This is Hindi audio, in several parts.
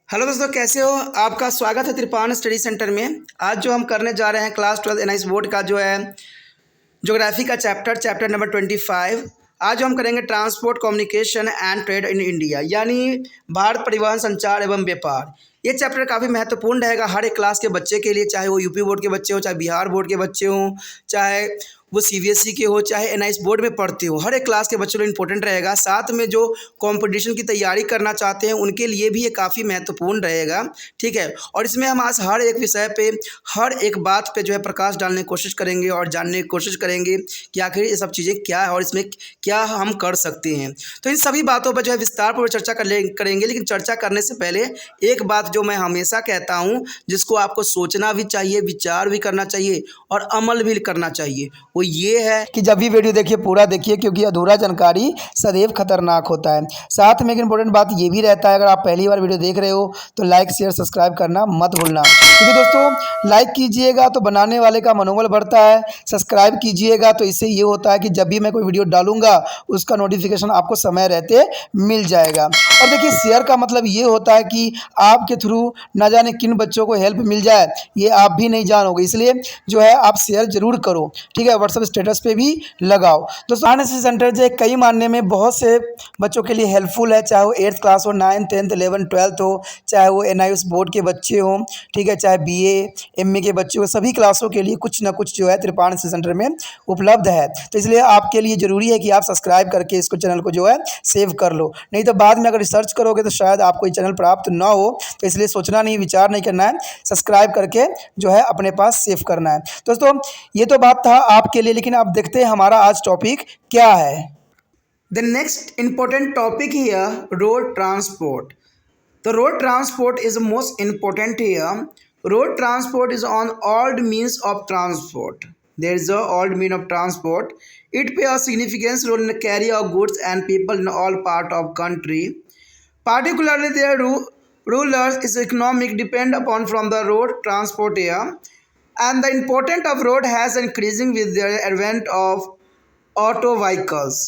हेलो दोस्तों, कैसे हो? आपका स्वागत है त्रिपान स्टडी सेंटर में। आज जो हम करने जा रहे हैं क्लास 12 एनआईएस बोर्ड का जो है ज्योग्राफी का चैप्टर नंबर 25। आज जो हम करेंगे transport communication and trade in India, यानी भारत परिवहन संचार एवं व्यापार। ये चैप्टर काफ़ी महत्वपूर्ण रहेगा हर एक क्लास के बच्चे के लिए, चाहे वो यूपी बोर्ड के बच्चे हो, चाहे बिहार बोर्ड के बच्चे हों, चाहे वो सीबीएसई के हो, चाहे एनआईएस बोर्ड में पढ़ते हो। हर एक क्लास के बच्चों के लिए इंपॉर्टेंट रहेगा। साथ में जो कंपटीशन की तैयारी करना चाहते हैं उनके लिए भी ये काफ़ी महत्वपूर्ण रहेगा, ठीक है। और इसमें हम आज हर एक विषय पे, हर एक बात पे जो है प्रकाश डालने की कोशिश करेंगे और जानने की कोशिश करेंगे कि आखिर ये सब चीज़ें क्या है और इसमें क्या हम कर सकते हैं। तो इन सभी बातों पर जो है विस्तारपूर्वक चर्चा करेंगे। लेकिन चर्चा करने से पहले एक बात जो मैं हमेशा कहता हूँ, जिसको आपको सोचना भी चाहिए, विचार भी करना चाहिए और अमल भी करना चाहिए, वो ये है कि जब भी वीडियो देखिए पूरा देखिए, क्योंकि अधूरा जानकारी सदैव खतरनाक होता है। साथ में एक इंपॉर्टेंट बात ये भी रहता है, अगर आप पहली बार वीडियो देख रहे हो तो लाइक शेयर सब्सक्राइब करना मत भूलना, क्योंकि दोस्तों लाइक कीजिएगा तो बनाने वाले का मनोबल बढ़ता है, सब्सक्राइब कीजिएगा तो इससे ये होता है कि जब भी मैं कोई वीडियो डालूंगा उसका नोटिफिकेशन आपको समय रहते मिल जाएगा। और देखिए शेयर का मतलब ये होता है कि आपके थ्रू ना जाने किन बच्चों को हेल्प मिल जाए, ये आप भी नहीं जानोगे, इसलिए जो है आप शेयर जरूर करो, ठीक है। व्हाट्सएप स्टेटस पे भी लगाओ। दोस्तों एनआईएस सेंटर जो है कई मानने में बहुत से बच्चों के लिए हेल्पफुल है, चाहे वो 8th क्लास हो, 9th 10th 11th 12th हो, चाहे वो एनआईएस बोर्ड के बच्चे हों, ठीक है, चाहे बीए एमए के बच्चे हो, सभी क्लासों के लिए कुछ ना कुछ जो है त्रिपान एनआईएस सेंटर में उपलब्ध है। तो इसलिए आपके लिए ज़रूरी है कि आप सब्सक्राइब करके इसको चैनल को जो है सेव कर लो, नहीं तो बाद में अगर रिसर्च करोगे तो शायद आपको ये चैनल प्राप्त ना हो। तो इसलिए सोचना नहीं, विचार नहीं करना है, सब्सक्राइब करके जो है अपने पास सेव करना है। दोस्तों ये तो बात था आपके लिए, लेकिन अब देखते हैं हमारा आज टॉपिक क्या है। The next important topic here, road transport. The road transport is most important here. Road transport is on all means of transport. There is a all mean of transport. It plays a significant role in the carry of goods and people in all part of country. Particularly, their rulers is economic depend upon from the road transport here, and the importance of road has increasing with the advent of auto vehicles.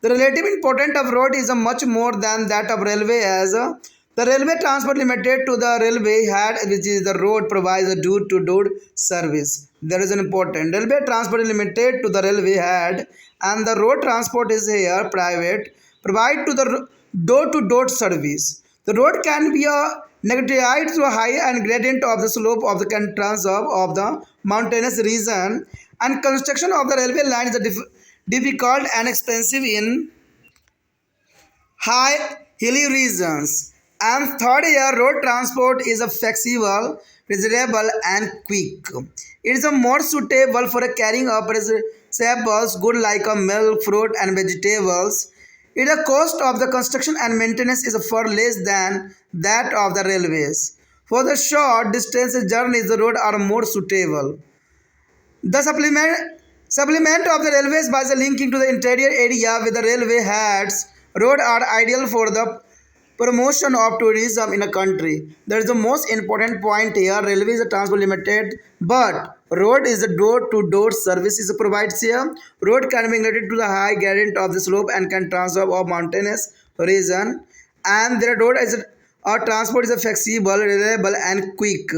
The relative importance of road is a much more than that of railway, as the railway transport limited to the railway head, which is the road provides a door-to-door service. There is an important railway transport is limited to the railway head, and the road transport is here private, provide to the door-to-door service. The road can be a negative to a high and gradient of the slope of the entrance of the mountainous region, and construction of the railway line is a difficult and expensive in high hilly regions. And third year, road transport is a flexible, reasonable and quick. It is a more suitable for carrying up perishables goods like a milk, fruit and vegetables. It the cost of the construction and maintenance is far less than that of the railways. For the short distance journeys, the road are more suitable. The supplement of the railways by the linking to the interior area with the railway heads, road are ideal for the promotion of tourism in a country. That is the most important point here. Railway is a transport limited, but road is a door-to-door service is provides here. Road can be related to the high gradient of the slope and can transfer of mountainous region, and their road is a transport is a flexible, reliable and quick.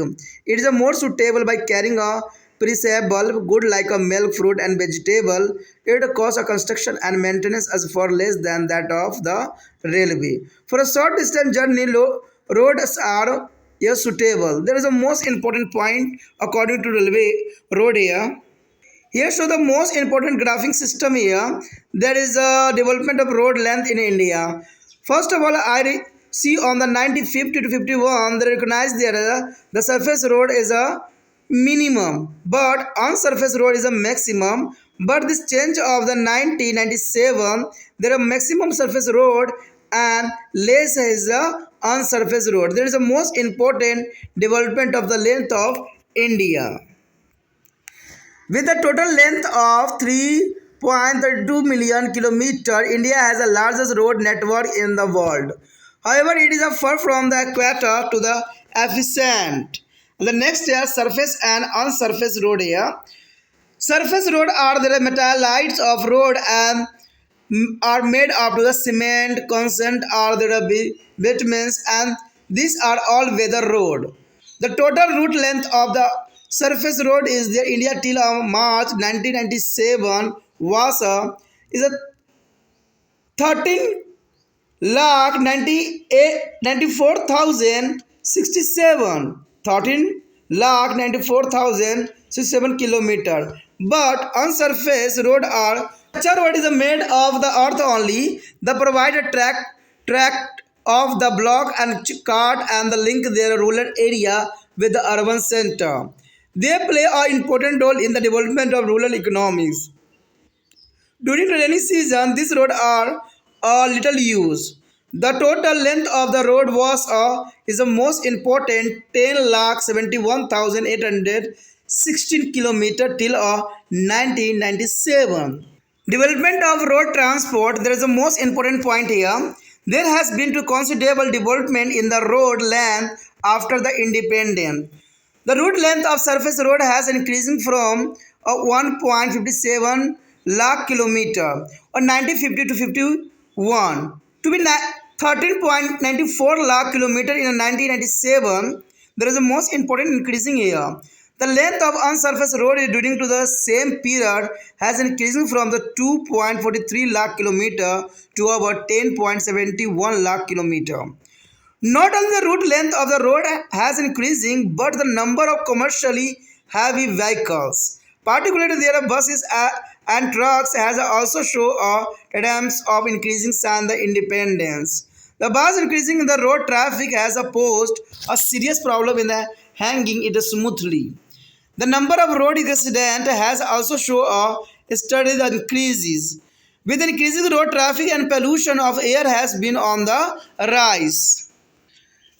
It is a more suitable by carrying a perishable good like a milk, fruit and vegetable. It costs a construction and maintenance as far less than that of the railway. For a short distance journey, roads are suitable. There is a most important point according to railway road here. Here show the most important graphing system here. There is a development of road length in India. First of all, see on the 1950 to 51, they recognize there the surface road is a minimum, but on surface road is a maximum. But this change of the 1997, there are maximum surface road and less is a on surface road. There is a most important development of the length of India. With a total length of 3.32 million kilometer, India has the largest road network in the world. However, it is far from the equator to the efficient. The next here, surface and unsurface road here. Surface road are the metallites of road and are made up to the cement, constant are the bitumens, and These are all weather road. The total route length of the surface road is there India till March 1997 was is a 13 lakh 94,067 13 lakh 94,067 kilometer. But on surface road are such road is made of the earth only. The provided track of the block and cart and the link their rural area with the urban center. They play an important role in the development of rural economies. During rainy season, these roads are little used. The total length of the road was is the most important 10 lakh 71,816 kilometer till 1997. Development of road transport, there is a most important point here. There has been to considerable development in the road length after the independence. The route length of surface road has increasing from 1.57 lakh kilometer or 1950 to 51 to be 13.94 lakh kilometer in 1997. There is a most important increasing here. The length of unsurfaced road during to the same period has increasing from the 2.43 lakh kilometer to about 10.71 lakh kilometer. Not only the route length of the road has increasing, but the number of commercially heavy vehicles, particularly their buses and trucks, has also shown attempts of increasing since the independence. The bus increasing in the road traffic has posed a serious problem in the hanging it smoothly. The number of road accidents has also shown a steady increases. With increasing road traffic and pollution of air has been on the rise.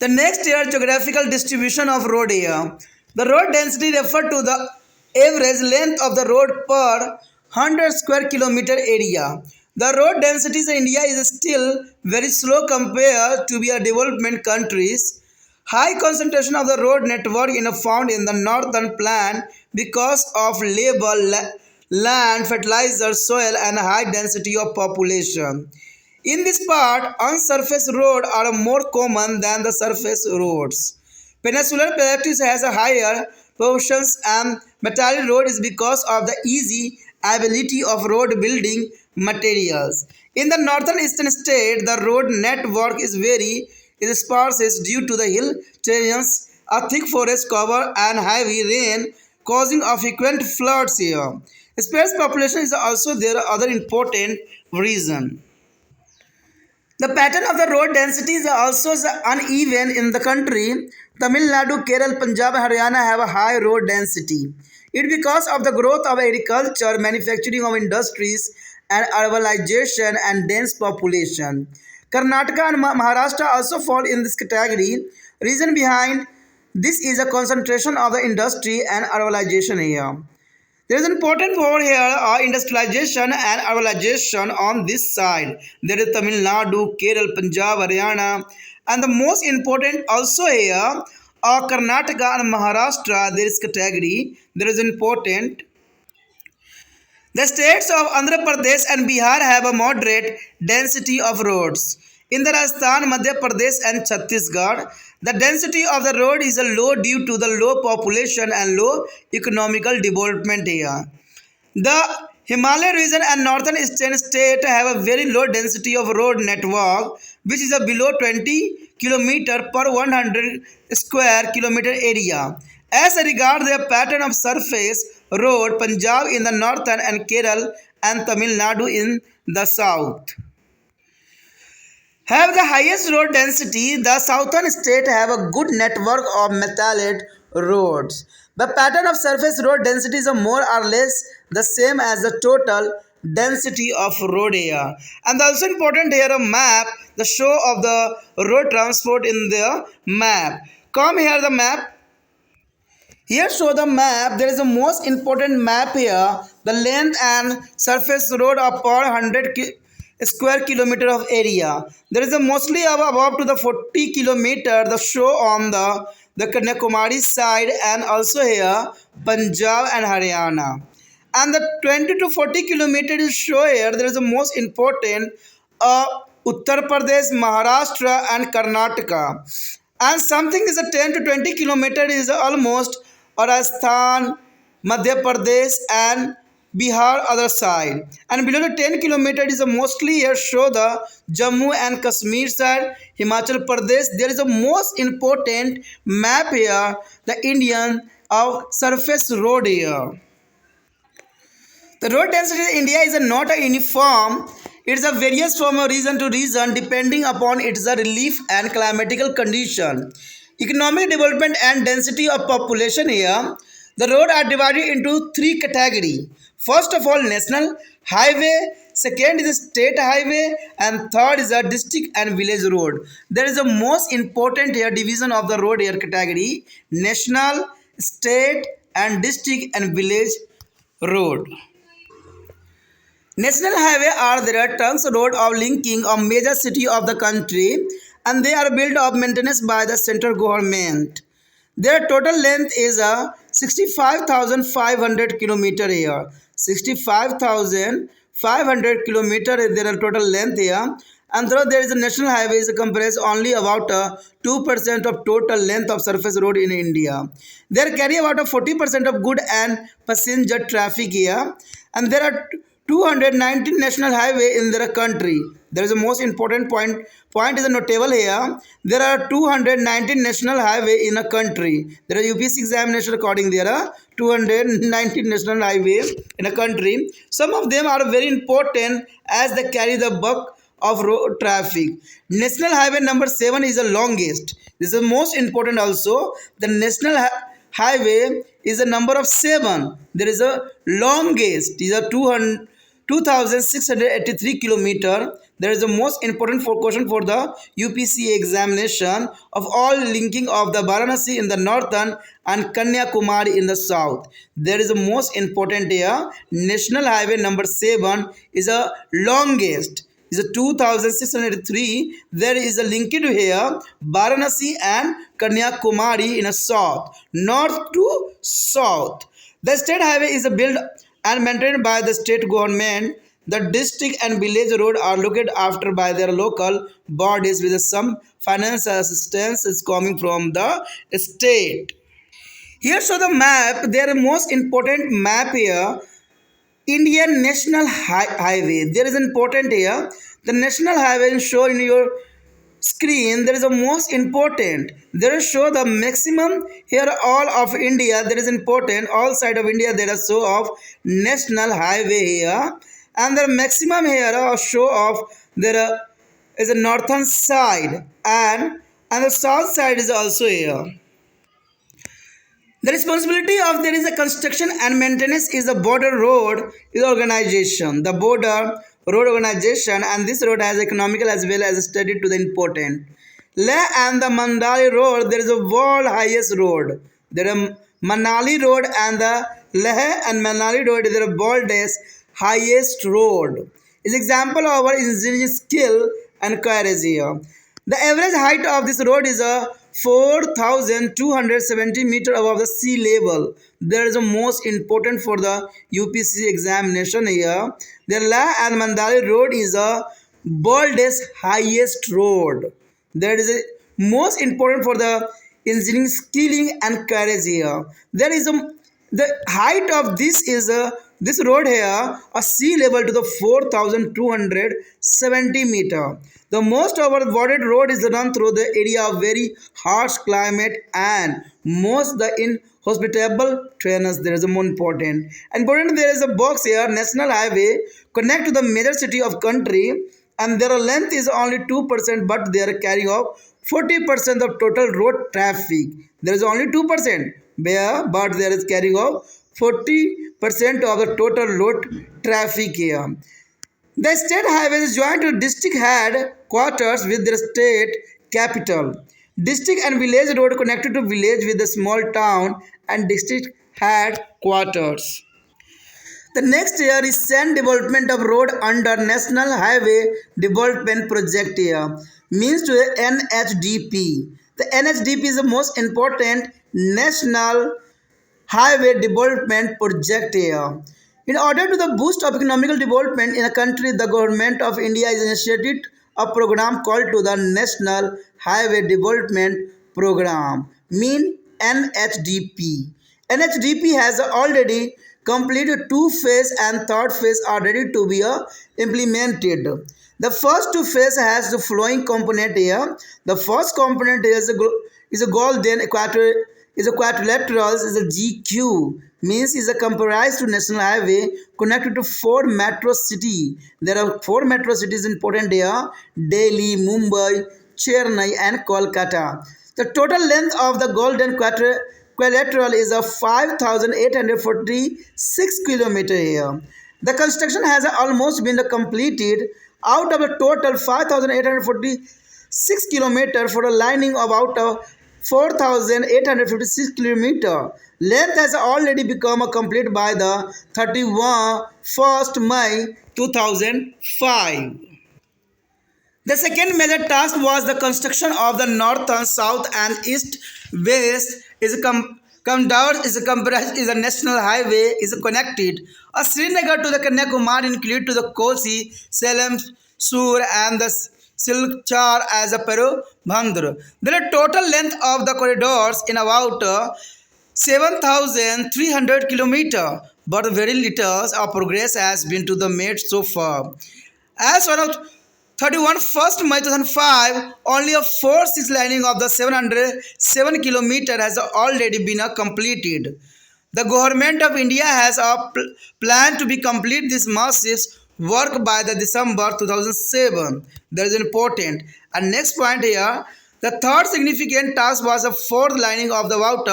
The next year geographical distribution of road area. The road density refer to the average length of the road per 100 square kilometer area. The road densities in India is still very slow compared to the development countries. High concentration of the road network is found in the northern plain because of labor, land, fertilizer, soil and high density of population. In this part, unsurfaced roads are more common than the surface roads. Peninsular practice has a higher proportions and metallic road is because of the easy ability of road building materials. In the northern eastern state, the road network is very sparse due to the hill terrains, a thick forest cover and heavy rain causing a frequent floods here. Sparse population is also there other important reason. The pattern of the road density is also uneven in the country. Tamil Nadu, Kerala, Punjab, Haryana have a high road density. It because of the growth of agriculture, manufacturing of industries, and urbanization and dense population. Karnataka and Maharashtra also fall in this category. Reason behind this is a concentration of the industry and urbanization here. There is an important word here industrialization and urbanization on this side. There is Tamil Nadu, Kerala, Punjab, Haryana, and the most important also here are Karnataka and Maharashtra. There is category. There is important. The states of Andhra Pradesh and Bihar have a moderate density of roads. In the Rajasthan, Madhya Pradesh and Chhattisgarh, the density of the road is low due to the low population and low economical development here. The Himalaya region and northern eastern state have a very low density of road network, which is below 20 km per 100 square kilometer area. As regard their pattern of surface road, Punjab in the northern and Kerala and Tamil Nadu in the south have the highest road density. The southern state have a good network of metallic roads. The pattern of surface road density is more or less the same as the total density of road area. And also important here a map, the show of the road transport in the map. Come here the map. Here show the map. There is a most important map here. The length and surface road of per 100 square kilometer of area. There is a mostly above to the 40 kilometer. The show on the Kanyakumari side and also here Punjab and Haryana. And the 20 to 40 kilometer is show here. There is the most important Uttar Pradesh, Maharashtra and Karnataka. and something is a 10 to 20 kilometer is almost Rajasthan, Madhya Pradesh and Bihar other side, and below the 10 kilometer is a mostly here show the Jammu and Kashmir side, Himachal Pradesh. There is a most important map here, the Indian of surface road here. The road density in India is not a uniform. It is a various from a region to region depending upon its relief and climatical condition. Economic development and density of population here. The road are divided into three categories. First of all, national highway. Second is a state highway, and third is a district and village road. There is a most important here division of the road here category: national, state, and district and village road. National highway are there trunks road of linking a major city of the country, and they are built of maintenance by the central government. Their total length is a 65,500 kilometer here. 65,500 kilometer is their total length here. And though there is a national highway is comprised only about 2% of total length of surface road in India. They carry about 40% of good and passenger traffic here. And there are 219 national highway in their country. There is a most important point is a notable here. There are 219 national highway in a country. There are UPSC examination according there are 219 national highway in a country. Some of them are very important as they carry the bulk of road traffic. National highway number 7 is the longest. This is the most important also. The national highway is a number of 7. There is a longest. These are 2,683 kilometer. There is the most important question for the UPSC examination of all linking of the Varanasi in the northern and Kanyakumari in the south. There is the most important here. National highway number 7 is a longest. Is a 2,603. There is a linkage here Varanasi and Kanyakumari in a south, north to south. The state highway is built and maintained by the state government. The district and village road are looked after by their local bodies with some financial assistance is coming from the state. Here show the map. Their most important map here. Indian National Highway. There is important here. The national highway show in your screen. There is a most important. There is show the maximum here all of India. There is important all side of India. There is show of national highway here, and the maximum here a show of there is a northern side and the south side is also here. The responsibility of there is a construction and maintenance is the border road is organization. The border road organization and this road has economical as well as studied to the important. Leh and the Manali road there is a world highest road. There are Manali road and the Leh and Manali road is the world's highest road. Is example of our engineering skill and courage here. The average height of this road is a 4,270 meter above the sea level. There is a most important for the UPSC examination here. The La and Mandali road is a world's highest road. That is a most important for the engineering skilling and courage here. There is a the height of this is a this road here a sea level to the 4,270 meter. The most overboarded road is run through the area of very harsh climate and most the inhospitable terrains. There is a more important. Important there is a box here. National highway connect to the major city of country and their length is only 2%, but they are carrying of 40% of total road traffic. There is only 2% where, but there is carrying of 40% of the total road traffic here. The state highways join to district headquarters with their state capital. District and village road connected to village with the small town and district headquarters. The next year is sand development of road under National Highway Development Project here means to the NHDP. The NHDP is the most important national highway development project here. In order to the boost of economical development in a country, the government of India is initiated a program called to the National Highway Development program, mean NHDP. NHDP has already completed two phases and third phase are ready to be implemented. The first two phase has the following component here. The first component is a golden equator is a quadrilateral is a GQ, means is a comprised to national highway connected to four metro city. There are four metro cities important here: Delhi, Mumbai, Chennai and Kolkata. The total length of the golden quadrilateral is a 5,846 kilometer here. The construction has almost been completed. Out of the total 5,846 kilometer for a lining of out of 4,856 kilometer. Length has already become complete by the 31st May 2005. The second major task was the construction of the northern, south and east west come down is a compressed is a national highway is connected. A Srinagar to the Kanyakumari include to the Kosi, Salem, Sur and the Silchar as a Peru Bhandra. The total length of the corridors in about 7,300 kilometer, but very little of progress has been to the made so far. As one of 31st May 2005, only a 4-6 lining of the 707 kilometer has already been completed. The government of India has a plan to be complete this massive work by the December 2007. That is important. And next point here, the third significant task was a fourth lining of the about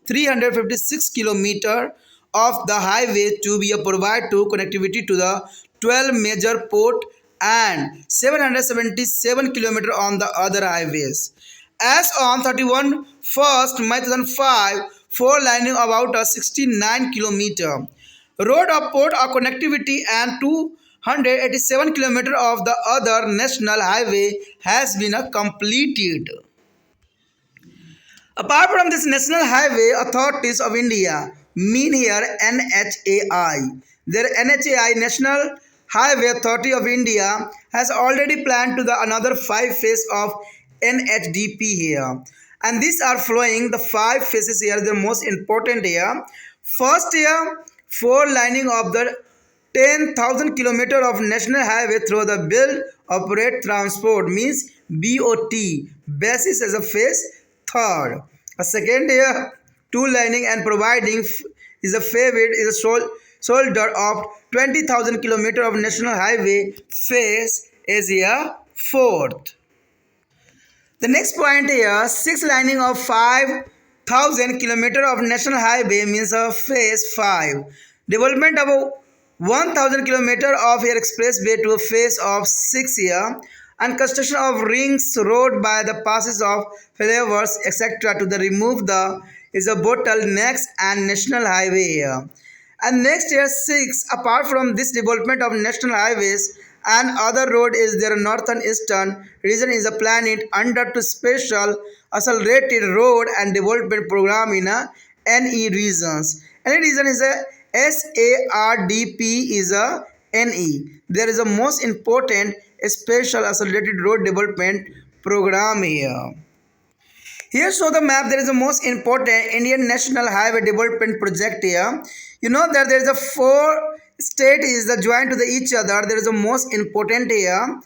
356 kilometer of the highway to be provided to connectivity to the 12 major port and 777 kilometer on the other highways. As on 31st May 2005, four lining about 69 kilometer. Road of port or connectivity and 287 kilometer of the other national highway has been completed. Apart from this National Highway Authorities of India, mean here NHAI. Their NHAI National Highway Authority of India has already planned to the another 5 phase of NHDP here. And these are following the 5 phases here, the most important here. First here, 4 lining of the 10,000 kilometer of national highway through the build, operate, transport means BOT basis as a phase. Third, a second here, 2 lining and providing is a favorite is a shoulder of 20,000 kilometer of national highway phase is here. Fourth. The next point here, 6 lining of 5,000 kilometer of national highway means a phase 5. Development of 1,000 kilometer of air expressway to a phase of 6 here, and construction of rings road by the passes of flyovers etc. to the remove the is a bottlenecks and national highway here. And next year 6, apart from this development of national highways and other road is their northern eastern region is a planet under to special accelerated road and development program in a NE regions. NE region is a SARDP is a NE. There is a most important special accelerated road development program here. Here show the map. There is a most important Indian National Highway Development Project here. You know that there is a 4 state is the joined to the each other. There is a most important here.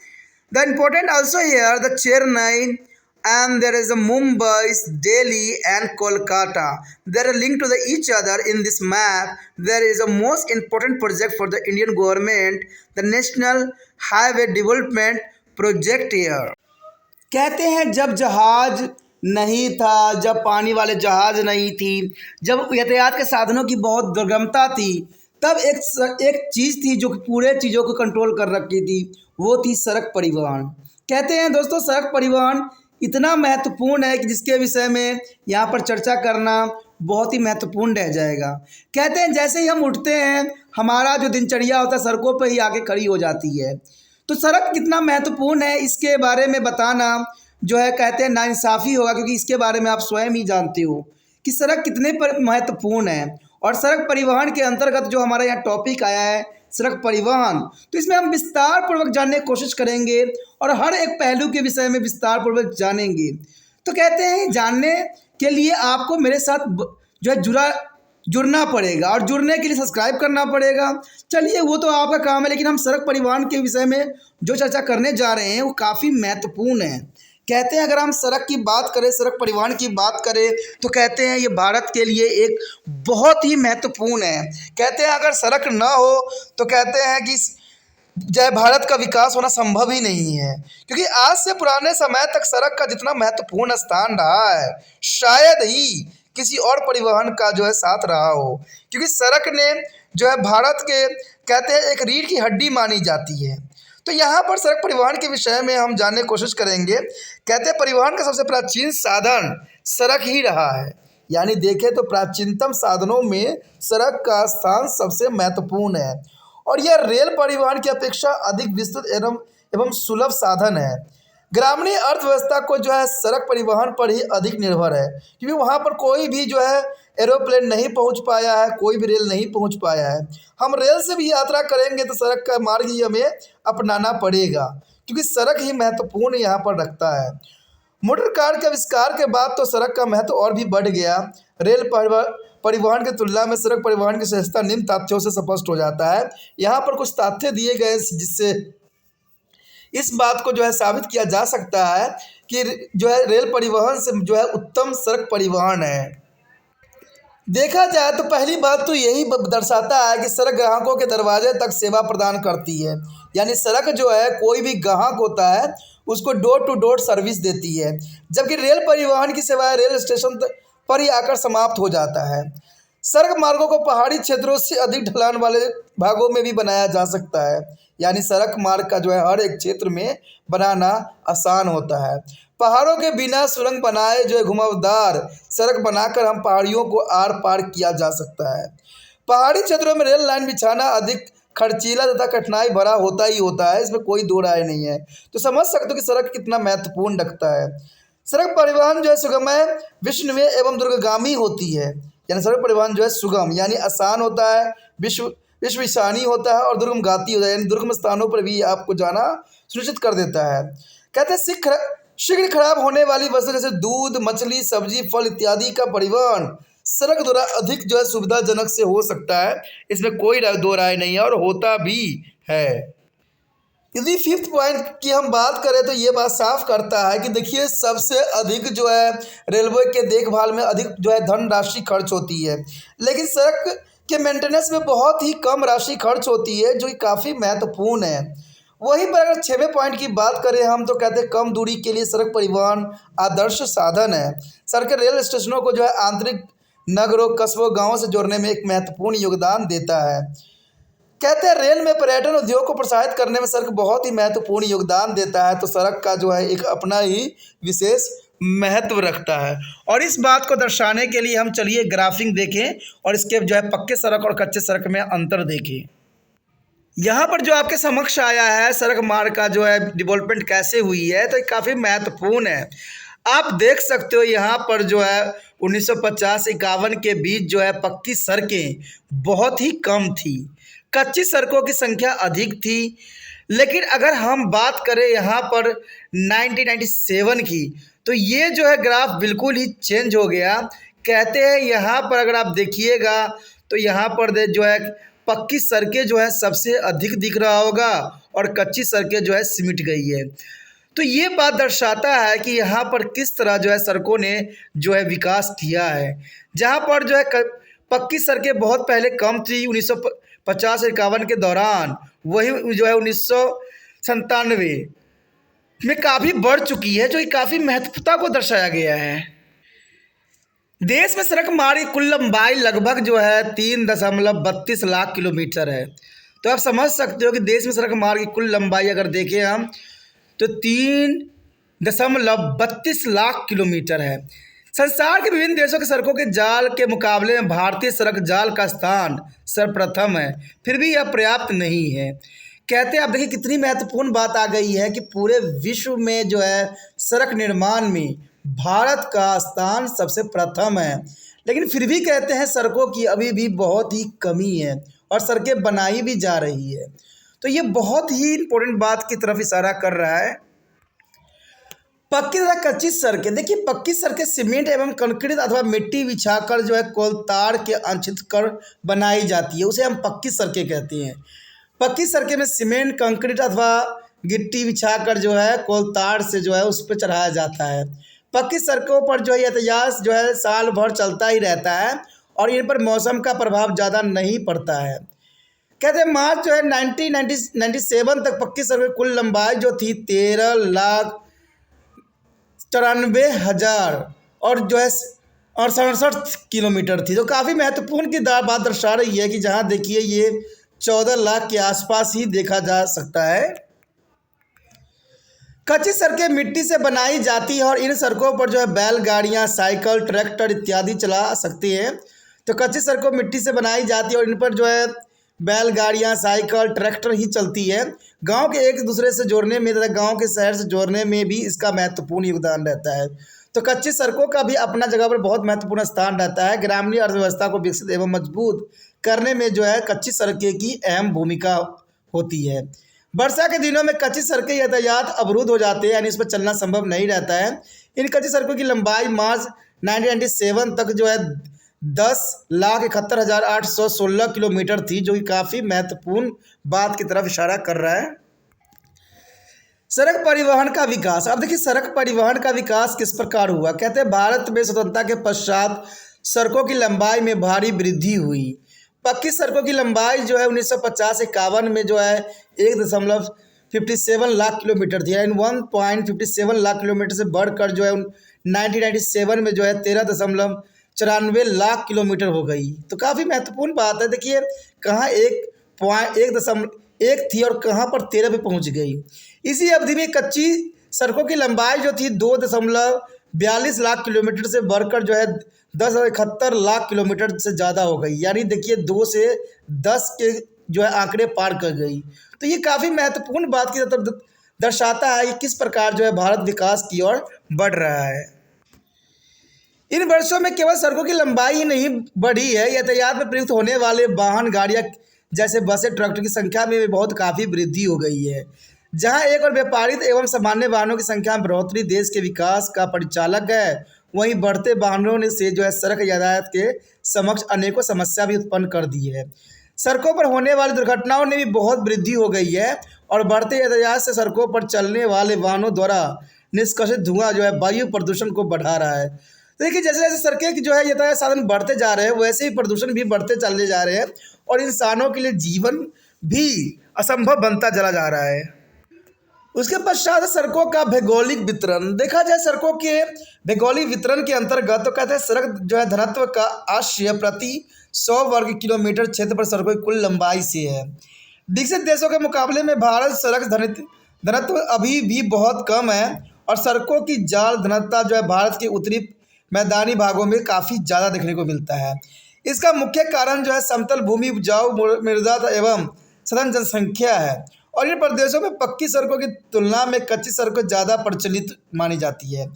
The important also here the Chennai and there is a Mumbai, Delhi and Kolkata. They are linked to the each other in this map. There is a most important project for the Indian government, the National Highway Development Project here. कहते हैं जब जहाज नहीं था, जब पानी वाले जहाज नहीं थी, जब यातायात के साधनों की बहुत दुर्गमता थी, तब एक चीज़ थी जो पूरे चीज़ों को कंट्रोल कर रखी थी, वो थी सड़क परिवहन। कहते हैं दोस्तों सड़क परिवहन इतना महत्वपूर्ण है कि जिसके विषय में यहाँ पर चर्चा करना बहुत ही महत्वपूर्ण रह जाएगा। कहते हैं जैसे ही हम उठते हैं हमारा जो दिनचर्या होता है सड़कों पर ही आके खड़ी हो जाती है। तो सड़क कितना महत्वपूर्ण है इसके बारे में बताना जो है कहते हैं नाइंसाफ़ी होगा, क्योंकि इसके बारे में आप स्वयं ही जानते हो कि सड़क कितने पर महत्वपूर्ण है। और सड़क परिवहन के अंतर्गत जो हमारा यहाँ टॉपिक आया है सड़क परिवहन, तो इसमें हम विस्तार पूर्वक जानने की कोशिश करेंगे और हर एक पहलू के विषय में विस्तार पूर्वक जानेंगे। तो कहते हैं जानने के लिए आपको मेरे साथ जो है जुड़ना पड़ेगा और जुड़ने के लिए सब्सक्राइब करना पड़ेगा। चलिए वो तो आपका काम है, लेकिन हम सड़क परिवहन के विषय में जो चर्चा करने जा रहे हैं वो काफ़ी महत्वपूर्ण है। कहते हैं अगर हम सड़क की बात करें, सड़क परिवहन की बात करें, तो कहते हैं ये भारत के लिए एक बहुत ही महत्वपूर्ण है। कहते हैं अगर सड़क ना हो तो कहते हैं कि जय भारत का विकास होना संभव ही नहीं है, क्योंकि आज से पुराने समय तक सड़क का जितना महत्वपूर्ण स्थान रहा है शायद ही किसी और परिवहन का जो है साथ रहा हो, क्योंकि सड़क ने जो है भारत के कहते हैं एक रीढ़ की हड्डी मानी जाती है। तो यहाँ पर सड़क परिवहन के विषय में हम जानने की कोशिश करेंगे। कहते हैं परिवहन का सबसे प्राचीन साधन सड़क ही रहा है, यानी देखें तो प्राचीनतम साधनों में सड़क का स्थान सबसे महत्वपूर्ण है और यह रेल परिवहन की अपेक्षा अधिक विस्तृत एवं सुलभ साधन है। ग्रामीण अर्थव्यवस्था को जो है सड़क परिवहन पर ही अधिक निर्भर है, क्योंकि वहाँ पर कोई भी जो है एरोप्लेन नहीं पहुँच पाया है, कोई भी रेल नहीं पहुँच पाया है। हम रेल से भी यात्रा करेंगे तो सड़क का मार्ग ही हमें अपनाना पड़ेगा, क्योंकि सड़क ही महत्वपूर्ण यहाँ पर रखता है। मोटर कार के आविष्कार के बाद तो सड़क का महत्व और भी बढ़ गया। रेल परिवहन की तुलना में सड़क परिवहन की श्रेष्ठता निम्न तथ्यों से स्पष्ट हो जाता है। यहाँ पर कुछ तथ्य दिए गए जिससे इस बात को जो है साबित किया जा सकता है कि जो है रेल परिवहन से जो है उत्तम सड़क परिवहन है। देखा जाए तो पहली बात तो यही दर्शाता है कि सड़क ग्राहकों के दरवाजे तक सेवा प्रदान करती है, यानी सड़क जो है कोई भी ग्राहक होता है उसको डोर टू डोर सर्विस देती है, जबकि रेल परिवहन की सेवाएं रेल स्टेशन पर ही आकर समाप्त हो जाता है। सड़क मार्गों को पहाड़ी क्षेत्रों से अधिक ढलान वाले भागों में भी बनाया जा सकता है, यानी सड़क मार्ग का जो है हर एक क्षेत्र में बनाना आसान होता है। पहाड़ों के बिना सुरंग बनाए जो है घुमावदार सड़क बनाकर हम पहाड़ियों को आर पार किया जा सकता है। पहाड़ी क्षेत्रों में रेल लाइन बिछाना अधिक खर्चीला तथा कठिनाई भरा होता ही होता है, इसमें कोई दो राय नहीं है। तो समझ सकते हो कि सड़क कितना महत्वपूर्ण रखता है। सड़क परिवहन जो है सुगमय, विश्वसनीय एवं दूरगामी होती है, यानी सड़क परिवहन जो है सुगम यानी आसान होता है, विश्वसनीय होता है और दुर्गमघाती होता है, यानी दुर्गम स्थानों पर भी आपको जाना सुनिश्चित कर देता है। कहते हैं शीघ्र खराब होने वाली वस्तु जैसे दूध, मछली, सब्जी, फल इत्यादि का परिवहन सड़क द्वारा अधिक जो है सुविधाजनक से हो सकता है, इसमें कोई दो राय नहीं है और होता भी है। यदि फिफ्थ पॉइंट की हम बात करें तो ये बात साफ करता है कि देखिए सबसे अधिक जो है रेलवे के देखभाल में अधिक जो है धनराशि खर्च होती है, लेकिन सड़क के मेंटेनेंस में बहुत ही कम राशि खर्च होती है, जो कि काफ़ी महत्वपूर्ण है। वहीं पर अगर 6वें पॉइंट की बात करें हम तो कहते हैं कम दूरी के लिए सड़क परिवहन आदर्श साधन है। सड़कें रेल स्टेशनों को जो है आंतरिक नगरों, कस्बों, गाँवों से जोड़ने में एक महत्वपूर्ण योगदान देता है। कहते हैं रेल में पर्यटन उद्योग को प्रोत्साहित करने में सड़क बहुत ही महत्वपूर्ण योगदान देता है, तो सड़क का जो है एक अपना ही विशेष महत्व रखता है। और इस बात को दर्शाने के लिए हम चलिए ग्राफिंग देखें और इसके जो है पक्के सड़क और कच्चे सड़क में अंतर देखें। यहाँ पर जो आपके समक्ष आया है सड़क मार्ग का जो है डेवलपमेंट कैसे हुई है, तो ये काफ़ी महत्वपूर्ण है। आप देख सकते हो यहाँ पर जो है 1950-51 के बीच जो है पक्की सड़कें बहुत ही कम थी, कच्ची सड़कों की संख्या अधिक थी। लेकिन अगर हम बात करें यहाँ पर 1997 की, तो ये जो है ग्राफ बिल्कुल ही चेंज हो गया। कहते हैं यहाँ पर अगर आप देखिएगा तो यहाँ पर जो है पक्की सड़कें जो है सबसे अधिक दिख रहा होगा और कच्ची सड़कें जो है सिमट गई है। तो ये बात दर्शाता है कि यहाँ पर किस तरह जो है सड़कों ने जो है विकास किया है। जहाँ पर जो है पक्की सड़कें बहुत पहले कम थी 1950-51 के दौरान, वही जो है 1997 में काफ़ी बढ़ चुकी है, जो कि काफ़ी महत्वता को दर्शाया गया है। देश में सड़क मार्ग की कुल लंबाई लगभग जो है 3.32 लाख किलोमीटर है। तो आप समझ सकते हो कि देश में सड़क मार्ग की कुल लंबाई अगर देखें हम तो 3.32 लाख किलोमीटर है। संसार के विभिन्न देशों के सड़कों के जाल के मुकाबले में भारतीय सड़क जाल का स्थान सर्वप्रथम है, फिर भी यह पर्याप्त नहीं है। कहते हैं आप देखिए कितनी महत्वपूर्ण बात आ गई है कि पूरे विश्व में जो है सड़क निर्माण में भारत का स्थान सबसे प्रथम है, लेकिन फिर भी कहते हैं सड़कों की अभी भी बहुत ही कमी है और सड़कें बनाई भी जा रही है। तो ये बहुत ही इम्पोर्टेंट बात की तरफ इशारा कर रहा है। पक्की तथा कच्ची सड़कें, देखिए पक्की सड़कें सीमेंट एवं कंक्रीट अथवा मिट्टी बिछाकर जो है कोलतार के अंचित कर बनाई जाती है, उसे हम पक्की सड़कें कहते हैं। पक्की सड़कें में सीमेंट कंक्रीट अथवा गिट्टी बिछाकर जो है कोलतार से जो है उस पर चढ़ाया जाता है। पक्की सड़कों पर जो है यातायात जो है साल भर चलता ही रहता है और इन पर मौसम का प्रभाव ज़्यादा नहीं पड़ता है। कहते हैं मार्च जो है 1997 तक पक्की सड़कों की कुल लंबाई जो थी 13,94,000 और जो है और 67 किलोमीटर थी, जो काफ़ी महत्वपूर्ण की बात दर्शा रही है कि जहाँ देखिए ये 14 लाख के आसपास ही देखा जा सकता है। कच्ची सड़कें मिट्टी से बनाई जाती है और इन सड़कों पर जो है बैलगाड़ियाँ, साइकिल, ट्रैक्टर इत्यादि चला सकते हैं। तो कच्ची सड़कों मिट्टी से बनाई जाती है और इन पर जो है बैलगाड़ियाँ, साइकिल, ट्रैक्टर ही चलती है। गांव के एक दूसरे से जोड़ने में तथा गांव के शहर से जोड़ने में भी इसका महत्वपूर्ण योगदान रहता है। तो कच्ची सड़कों का भी अपना जगह पर बहुत महत्वपूर्ण स्थान रहता है। ग्रामीण अर्थव्यवस्था को विकसित एवं मजबूत करने में जो है कच्ची सड़कें की अहम भूमिका होती है। वर्षा के दिनों में कच्ची सड़कें यातायात अवरुद्ध हो जाते हैं, यानी इस पर चलना संभव नहीं रहता है। इन कच्ची सड़कों की लंबाई मार्च 1997 तक जो है 10,71,816 किलोमीटर थी, जो कि काफ़ी महत्वपूर्ण बात की तरफ इशारा कर रहा है। सड़क परिवहन का विकास, अब देखिए सड़क परिवहन का विकास किस प्रकार हुआ। कहते हैं भारत में स्वतंत्रता के पश्चात सड़कों की लंबाई में भारी वृद्धि हुई। पक्की सड़कों की लंबाई जो है 1950-51 में जो है 1.57 लाख किलोमीटर थी, यानी 1.57 लाख किलोमीटर से बढ़कर जो है 1997 में जो है 13.94 लाख किलोमीटर हो गई। तो काफ़ी महत्वपूर्ण बात है। देखिए कहाँ 1.1 थी और कहाँ पर 13 पे पहुँच गई। इसी अवधि में कच्ची सड़कों की लंबाई जो थी 2.42 लाख किलोमीटर से बढ़कर जो है 10.71 लाख किलोमीटर से ज़्यादा हो गई, यानी देखिए 2 से 10 के जो है आंकड़े पार कर गई। तो ये काफ़ी महत्वपूर्ण बात की तरफ दर्शाता है कि किस प्रकार जो है भारत विकास की ओर बढ़ रहा है। इन वर्षों में केवल सड़कों की लंबाई ही नहीं बढ़ी है, यातायात में प्रयुक्त होने वाले वाहन, गाड़ियाँ जैसे बसें, ट्रैक्टर की संख्या में भी बहुत काफ़ी वृद्धि हो गई है। जहां एक और व्यापारिक एवं सामान्य वाहनों की संख्या में बढ़ोतरी देश के विकास का परिचालक है, वहीं बढ़ते वाहनों ने से जो है सड़क यातायात के समक्ष अनेकों समस्या भी उत्पन्न कर दी है। सड़कों पर होने वाली दुर्घटनाओं में भी बहुत वृद्धि हो गई है और बढ़ते यातायात से सड़कों पर चलने वाले वाहनों द्वारा निष्कासित धुआं जो है वायु प्रदूषण को बढ़ा रहा है। तो देखिए जैसे जैसे सड़कें की जो है यातायात साधन बढ़ते जा रहे हैं, वैसे ही प्रदूषण भी बढ़ते चले जा रहे हैं और इंसानों के लिए जीवन भी असंभव बनता चला जा रहा है। उसके पश्चात सड़कों का भौगोलिक वितरण, देखा जाए सड़कों के भौगोलिक वितरण के अंतर्गत तो कहते हैं सड़क जो है घनत्व का आश्रय प्रति 100 वर्ग किलोमीटर क्षेत्र पर सड़कों की कुल लंबाई से है। विकसित देशों के मुकाबले में भारत सड़क घनत्व अभी भी बहुत कम है और सड़कों की जाल घनत्व जो है भारत के उत्तरी मैदानी भागों में काफ़ी ज़्यादा देखने को मिलता है। इसका मुख्य कारण जो है समतल भूमि, उपजाऊ मृदा एवं सघन जनसंख्या है और इन प्रदेशों में पक्की सड़कों की तुलना में कच्ची सड़कें ज़्यादा प्रचलित मानी जाती है।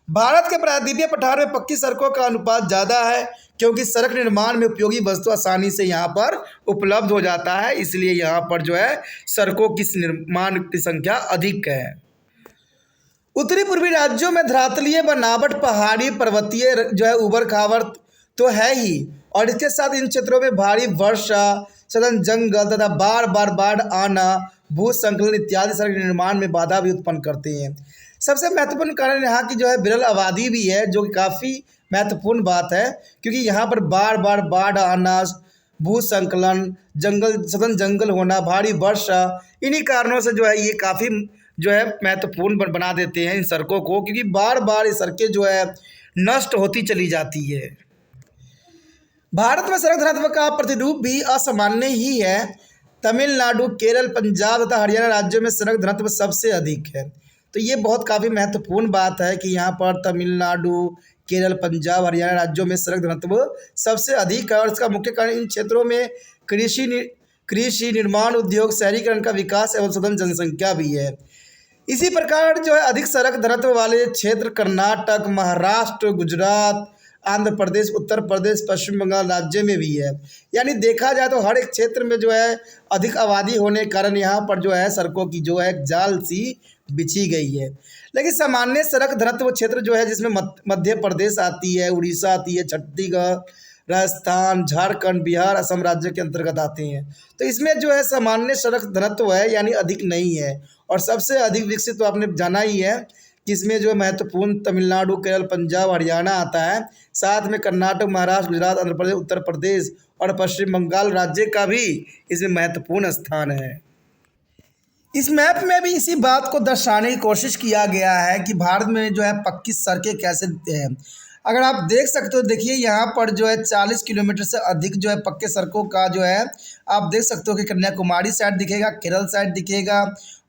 भारत के प्रायद्वीपीय पठार में पक्की सड़कों का अनुपात ज़्यादा है क्योंकि सड़क निर्माण में उपयोगी वस्तु आसानी से यहाँ पर उपलब्ध हो जाता है, इसलिए यहाँ पर जो है सड़कों की निर्माण की संख्या अधिक है। उत्तरी पूर्वी राज्यों में धरातलीय बनावट, पहाड़ी, पर्वतीय जो है उबड़ खाबड़ तो है ही और इसके साथ इन क्षेत्रों में भारी वर्षा, सघन जंगल तथा बार बार बाढ़ आना, भूस्खलन इत्यादि सड़क निर्माण में बाधा भी उत्पन्न करते हैं। सबसे महत्वपूर्ण कारण यहाँ की जो है विरल आबादी भी है, जो कि काफ़ी महत्वपूर्ण बात है क्योंकि यहाँ पर बार बार बाढ़ आना, भूस्खलन, सघन जंगल होना, भारी वर्षा, इन्हीं कारणों से जो है ये काफ़ी जो है महत्वपूर्ण बना देते हैं इन सड़कों को, क्योंकि बार बार ये सड़कें जो है नष्ट होती चली जाती है। भारत में सड़क घनत्व का प्रतिरूप भी असामान्य ही है। तमिलनाडु, केरल, पंजाब तथा हरियाणा राज्यों में सड़क घनत्व सबसे अधिक है। तो ये बहुत काफ़ी महत्वपूर्ण बात है कि यहाँ पर तमिलनाडु, केरल, पंजाब, हरियाणा राज्यों में सड़क घनत्व सबसे अधिक है और इसका मुख्य कारण इन क्षेत्रों में कृषि, निर्माण उद्योग, शहरीकरण का विकास एवं सघन जनसंख्या भी है। इसी प्रकार जो है अधिक सड़क घनत्व वाले क्षेत्र कर्नाटक, महाराष्ट्र, गुजरात, आंध्र प्रदेश, उत्तर प्रदेश, पश्चिम बंगाल राज्य में भी है। यानी देखा जाए तो हर एक क्षेत्र में जो है अधिक आबादी होने के कारण यहाँ पर जो है सड़कों की जो है जाल सी बिछी गई है। लेकिन सामान्य सड़क घनत्व क्षेत्र जो है जिसमें मध्य प्रदेश आती है, उड़ीसा आती है, छत्तीसगढ़, राजस्थान, झारखंड, बिहार, असम राज्य के अंतर्गत आते हैं। तो इसमें जो है सामान्य सड़क घनत्व है यानी अधिक नहीं है। और सबसे अधिक विकसित तो आपने जाना ही है कि इसमें जो महत्वपूर्ण तमिलनाडु, केरल, पंजाब, हरियाणा आता है। साथ में कर्नाटक, महाराष्ट्र, गुजरात, आंध्र प्रदेश, उत्तर प्रदेश और पश्चिम बंगाल राज्य का भी इसमें महत्वपूर्ण स्थान है। इस मैप में भी इसी बात को दर्शाने की कोशिश किया गया है कि भारत में जो है पक्की सड़कें कैसे हैं। अगर आप देख सकते हो, देखिए यहाँ पर जो है 40 किलोमीटर से अधिक जो है पक्के सड़कों का जो है आप देख सकते हो कि कन्याकुमारी साइड दिखेगा, केरल साइड दिखेगा